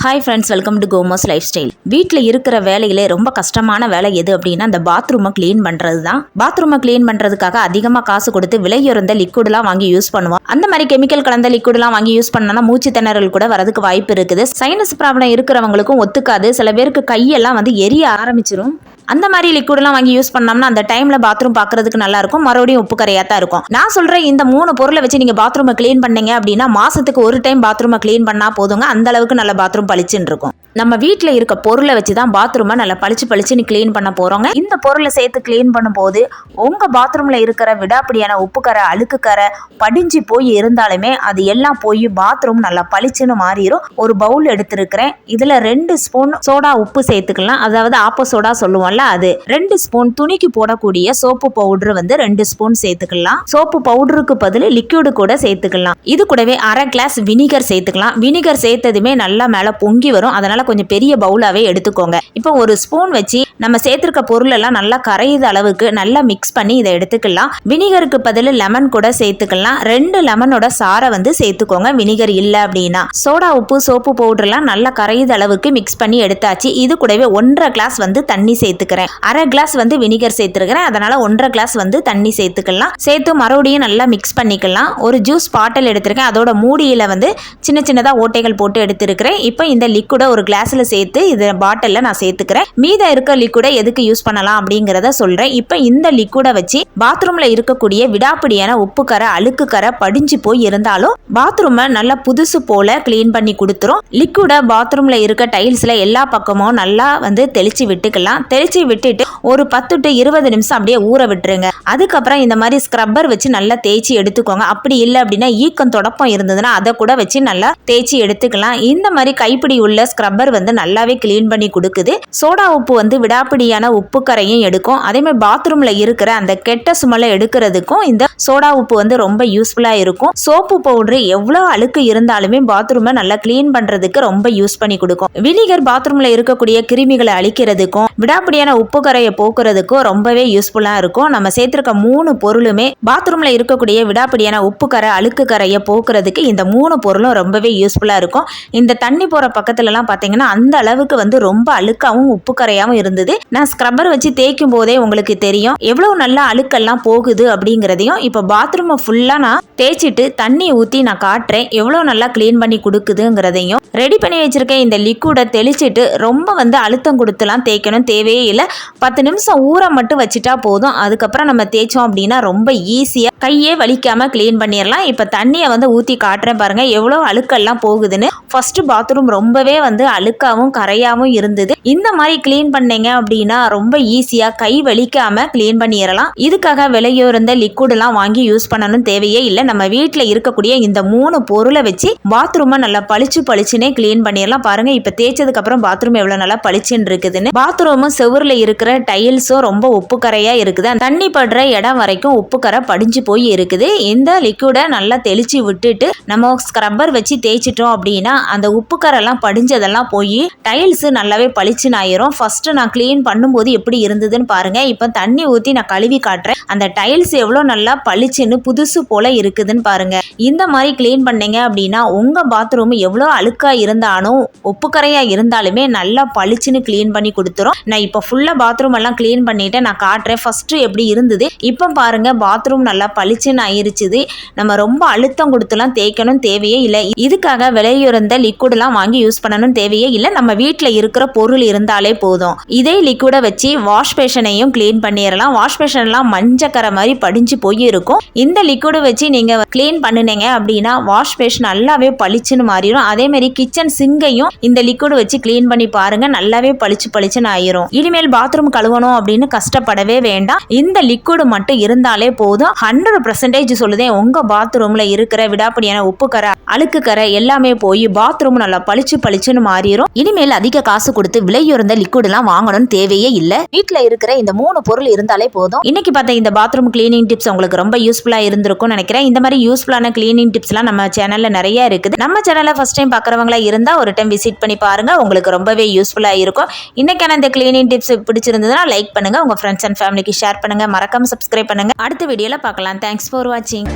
Hi friends, welcome to Komos lifestyle. வீட்டில் இருக்கிற வேலையிலே ரொம்ப கஷ்டமான வேலை எது அப்படின்னா அந்த பாத்ரூமை க்ளீன் பண்ணுறது தான். பாத்ரூமை க்ளீன் பண்ணுறதுக்காக அதிகமாக காசு கொடுத்து விலையுறந்த லிக்விட்லாம் வாங்கி யூஸ் பண்ணுவோம். அந்த மாதிரி கெமிக்கல் கலந்த லிக்விட்லாம் வாங்கி யூஸ் பண்ணோம்னா மூச்சு திணறல் கூட வரதுக்கு வாய்ப்பு இருக்குது. சைனஸ் ப்ராப்ளம் இருக்கிறவங்களுக்கும் ஒத்துக்காது. சில பேருக்கு கையெல்லாம் எரிய ஆரம்பிச்சிடும். அந்த மாதிரி லிக்விட்லாம் வாங்கி யூஸ் பண்ணோம்னா அந்த டைமில் பாத்ரூம் பார்க்கறதுக்கு நல்லா இருக்கும். மறுபடியும் உப்பு கரையாக தான் இருக்கும். நான் சொல்கிறேன், இந்த 3 பொருளை வச்சு நீங்கள் பாத்ரூமை க்ளீன் பண்ணீங்க அப்படின்னா மாதத்துக்கு ஒரு டைம் பாத்ரூமை க்ளீன் பண்ணால் போதுங்க. அந்த அளவுக்கு நல்ல பாத்ரூம் பளிச்சுன்னு இருக்கும். நம்ம வீட்டில் இருக்க பொருளை வச்சு தான் பாத்ரூமை நல்லா பளிச்சுன்னு க்ளீன் பண்ண போகிறோங்க. இந்த பொருளை சேர்த்து க்ளீன் பண்ணும்போது உங்கள் பாத்ரூமில் இருக்கிற விடாப்பிடியான உப்புக்கரை, அழுக்குக்கரை படிஞ்சு போய் இருந்தாலுமே அது எல்லாம் போய் பாத்ரூம் நல்லா பளிச்சுன்னு மாறிடும். ஒரு பவுல் எடுத்துருக்கிறேன். இதில் 2 ஸ்பூன் சோடா உப்பு சேர்த்துக்கலாம். அதாவது ஆப்போ சோடா சொல்லுவோம்ல, அது 2 ஸ்பூன் துணிக்கு போடக்கூடிய சோப்பு பவுடர் 2 ஸ்பூன் சேர்த்துக்கலாம். சோப்பு பவுடருக்கு பதில் லிக்விடு கூட சேர்த்துக்கலாம். இது கூடவே அரை கிளாஸ் வினிகர் சேர்த்துக்கலாம். வினிகர் சேர்த்ததுமே நல்லா மேலே பொங்கி வரும். அதனால கொஞ்சம் பெரிய பவுலாவே எடுத்துக்கோங்க. இப்போ ஒரு ஸ்பூன் வச்சு நம்ம சேர்த்திருக்க பொருள் எல்லாம் நல்லா கரையுத அளவுக்கு நல்லா மிக்ஸ் பண்ணி இதை எடுத்துக்கலாம். வினிகருக்கு பதில் லெமன் கூட சேர்த்துக்கலாம். 2 லெமனோட சாரை சேர்த்துக்கோங்க வினிகர் இல்லை அப்படின்னா. சோடா உப்பு, சோப்பு பவுடர் எல்லாம் நல்லா கரையுத அளவுக்கு மிக்ஸ் பண்ணி எடுத்தாச்சு. இது கூடவே 1.5 கிளாஸ் தண்ணி சேர்த்துக்கிறேன். அரை கிளாஸ் வினிகர் சேர்த்துருக்கிறேன். அதனால 1.5 கிளாஸ் தண்ணி சேர்த்துக்கலாம். சேர்த்து மறுபடியும் நல்லா மிக்ஸ் பண்ணிக்கலாம். ஒரு ஜூஸ் பாட்டில் எடுத்திருக்கேன். அதோட மூடியில சின்ன சின்னதா ஓட்டைகள் போட்டு எடுத்திருக்கிறேன். இப்போ இந்த லிக்விட ஒரு கிளாஸ்ல சேர்த்து இதை பாட்டில்ல நான் சேர்த்துக்கிறேன். மீத இருக்க லிக்விட எதுக்கு யூஸ் பண்ணலாம் அப்படிங்கறத சொல்றேன். இப்போ இந்த லிக்விட வச்சு பாத்ரூம்ல இருக்கக்கூடிய விடாப்பிடியான உப்புக்கரை, அழுக்குக்கரை படிஞ்சு போய் இருந்தாலும் பாத்ரூமை நல்லா புதுசு போல கிளீன் பண்ணி கொடுத்துரும். லிக்விட பாத்ரூம்ல இருக்க டைல்ஸ்ல எல்லா பக்கமும் நல்லா தெளிச்சு விட்டுக்கலாம். தெளிச்சு விட்டுட்டு ஒரு 10 to 20 நிமிஷம் அப்படியே ஊற விட்டுருங்க. அதுக்கப்புறம் இந்த மாதிரி ஸ்க்ரப்பர் வச்சு நல்லா தேய்ச்சி எடுத்துக்கோங்க. அப்படி இல்லை அப்படின்னா ஈக்கம் தொடப்பம் இருந்ததுன்னா அதை கூட வச்சு நல்லா தேய்ச்சி எடுத்துக்கலாம். இந்த மாதிரி கைப்பிடி உள்ள ஸ்க்ரப்பர் நல்லாவே கிளீன் பண்ணி கொடுக்குது. சோடா உப்பு விடாப்பிடியான உப்பு கரையும் எடுக்கும். அதே மாதிரி பாத்ரூம்ல இருக்கிற அந்த கெட்ட சுமலை எடுக்கிறதுக்கும் இந்த சோடா உப்பு ரொம்ப யூஸ்ஃபுல்லா இருக்கும். சோப்பு பவுடர் எவ்வளவு அழுக்கு இருந்தாலுமே பாத்ரூமை நல்லா கிளீன் பண்றதுக்கு ரொம்ப யூஸ் பண்ணி கொடுக்கும். வினிகர் பாத்ரூம்ல இருக்கக்கூடிய கிருமிகளை அழிக்கிறதுக்கும் விடாப்பிடியான உப்பு கரையை போக்குறதுக்கும் ரொம்பவே யூஸ்ஃபுல்லா இருக்கும். நம்ம சேர்த்திருக்க 3 பொருளுமே பாத்ரூம்ல இருக்கக்கூடிய விடாப்பிடியான உப்பு கரை, அழுக்கு கரையை போக்குறதுக்கு இந்த 3 பொருளும் ரொம்பவே யூஸ்ஃபுல்லா இருக்கும். இந்த தண்ணி போற பக்கத்துல எல்லாம் பாத்தீங்கன்னா அந்த அளவுக்கு ரொம்ப அழுக்காவும் உப்பு கரையாவும் இருந்தது. நான் ஸ்க்ரப்பர் வச்சு தேய்க்கும் போதே உங்களுக்கு தெரியும் எவ்வளவு நல்லா அழுக்கெல்லாம் போகுது அப்படிங்கிறதையும். இப்ப பாத்ரூமை ஃபுல்லா நான் தேய்ச்சிட்டு தண்ணி ஊத்தி நான் காட்டுறேன் எவ்வளவு நல்லா கிளீன் பண்ணி கொடுக்குதுங்கிறதையும். ரெடி பண்ணி வச்சிருக்கேன் இந்த லிக்விட தெளிச்சிட்டு ரொம்ப அழுத்தம் கொடுத்துலாம் தேய்க்கணும் தேவையே இல்லை. 10 நிமிஷம் ஊற மட்டும் வச்சுட்டா போதும். அதுக்கப்புறம் நம்ம தேய்ச்சோம் அப்படின்னா ரொம்ப ஈஸியா கையே வலிக்காம கிளீன் பண்ணிடலாம். இப்ப தண்ணியை ஊத்தி காட்டுறேன் பாருங்க எவ்வளவு அழுக்கெல்லாம் போகுதுன்னு. ஃபர்ஸ்ட் பாத்ரூம் ரொம்பவே அழுக்காவும் கரையாவும் இருந்தது. இந்த மாதிரி கிளீன் பண்ணீங்க அப்படின்னா ரொம்ப ஈஸியா கை வலிக்காம கிளீன் பண்ணிடலாம். இதுக்காக விலையுறந்த லிக்விட் எல்லாம் வாங்கி யூஸ் பண்ணணும் தேவையே இல்லை. நம்ம வீட்டில் இருக்கக்கூடிய இந்த 3 பொருளை வச்சு பாத்ரூமை நல்லா பளிச்சுனே கிளீன் பண்ணிடலாம். பாருங்க இப்ப தேய்ச்சதுக்கு அப்புறம் பாத்ரூம் எவ்வளவு நல்லா பளிச்சுன்னு இருக்குதுன்னு. பாத்ரூமும் செவுர்ல இருக்கிற டைல்ஸும் ரொம்ப உப்பு கரையா இருக்குது. தண்ணி படுற இடம் வரைக்கும் உப்பு கரை படிஞ்சு போய் இருக்குது. இந்த லிக்விட நல்லா தெளிச்சு விட்டுட்டு நம்ம ஸ்க்ரப்பர் வச்சு தேய்ச்சிட்டோம் அப்படின்னா அந்த உப்பு கரை எல்லாம் படிஞ்சதெல்லாம் போய் டைல்ஸ் நல்லாவே பளிச்சுன்னு ஆயிரும். ஃபர்ஸ்ட் நான் கிளீன் பண்ணும்போது எப்படி இருந்ததுன்னு பாருங்க. இப்போ தண்ணி ஊற்றி நான் கழுவி காட்டுறேன். அந்த டைல்ஸ் எவ்வளோ நல்லா பளிச்சுன்னு புதுசு போல இருக்குதுன்னு பாருங்க. இந்த மாதிரி கிளீன் பண்ணீங்க அப்படின்னா உங்க பாத்ரூம் எவ்வளோ அழுக்கா இருந்தாலும் உப்புக்கரையா இருந்தாலுமே நல்லா பளிச்சுன்னு கிளீன் பண்ணி கொடுத்துரும். நான் இப்போ ஃபுல்லா பாத்ரூம் எல்லாம் கிளீன் பண்ணிட்டு நான் காட்டுறேன் ஃபர்ஸ்ட் எப்படி இருந்தது. இப்போ பாருங்க பாத்ரூம் நல்லா பளிச்சுன்னு ஆயிருச்சுது. நம்ம ரொம்ப அழுத்தம் கொடுத்துலாம் தேய்க்கணும் தேவையே இல்லை. இதுக்காக விலையுறந்த லிக்விட்லாம் வாங்கி யூஸ் பண்ணணும் தேவையே இல்லை. நம்ம வீட்டில் இருக்கிற பொருள் இருந்தாலே போதும். இதே லிக்விட வச்சு வாஷ் பேஷனையும் கிளீன் பண்ணிடலாம். வாஷ் பேஷன்லாம் மஞ்சக்கரை மாதிரி படிஞ்சு போய் இருக்கும். இந்த லிக்விட வச்சு நீங்க கிளீன் பண்ணுனீங்க அப்படின்னா வாஷ் பேஷன் நல்லாவே பளிச்சுன்னு மாறிடும். அதே மாதிரி கிச்சன் சிங்கையும் இந்த லிக்விட வச்சு கிளீன் பண்ணி பாருங்க நல்லாவே பளிச்சுன்னு ஆயிரும். இனிமேல் பாத்ரூம் கழுவணும் அப்படின்னு கஷ்டப்படவே வேண்டாம். இந்த லிக்விட் மட்டும் இருந்தாலே போதும். 100% சொல்லுதேன் உங்க பாத்ரூம்ல இருக்கிற விடாப்பிடியான உப்பு கரை, அழுக்கு கரை எல்லாமே போய் பாத்ரூம் நல்லா பளிச்சுன்னு மாறிடும். இனிமேல் அதிக காசு கொடுத்து விலையுறந்த லிக்விட் எல்லாம் வாங்கணும்னு தேவையே இல்லை. வீட்டுல இருக்கிற இந்த 3 பொருள் இருந்தாலே போதும். இன்னைக்கு பார்த்த இந்த பாத்ரூம் கிளீனிங் டிப்ஸ் உங்களுக்கு ரொம்ப யூஸ்ஃபுல்லா இருந்திருக்கும் நினைக்கிறேன். இந்த மாதிரி யூஸ்ஃபுல்லான கிளீனிங் டிப்ஸ் எல்லாம் நம்ம சேனல்ல நிறைய இருக்குது. நம்ம சேனலை ஃபர்ஸ்ட் டைம் பாக்குறவங்களா இருந்தா ஒரு டைம் விசிட் பண்ணி பாருங்க. உங்களுக்கு ரொம்பவே யூஸ்ஃபுல்லா இருக்கும். இன்னைக்கான இந்த கிளீனிங் டிப்ஸ் பிடிச்சிருந்ததுன்னா லைக் பண்ணுங்க, உங்க ஃப்ரெண்ட்ஸ் அண்ட் ஃபேமிலிக்கு ஷேர் பண்ணுங்க, மறக்காம சப்ஸ்கிரைப் பண்ணுங்க. அடுத்த வீடியோல பார்க்கலாம். தேங்க்ஸ் ஃபார் வாட்சிங்.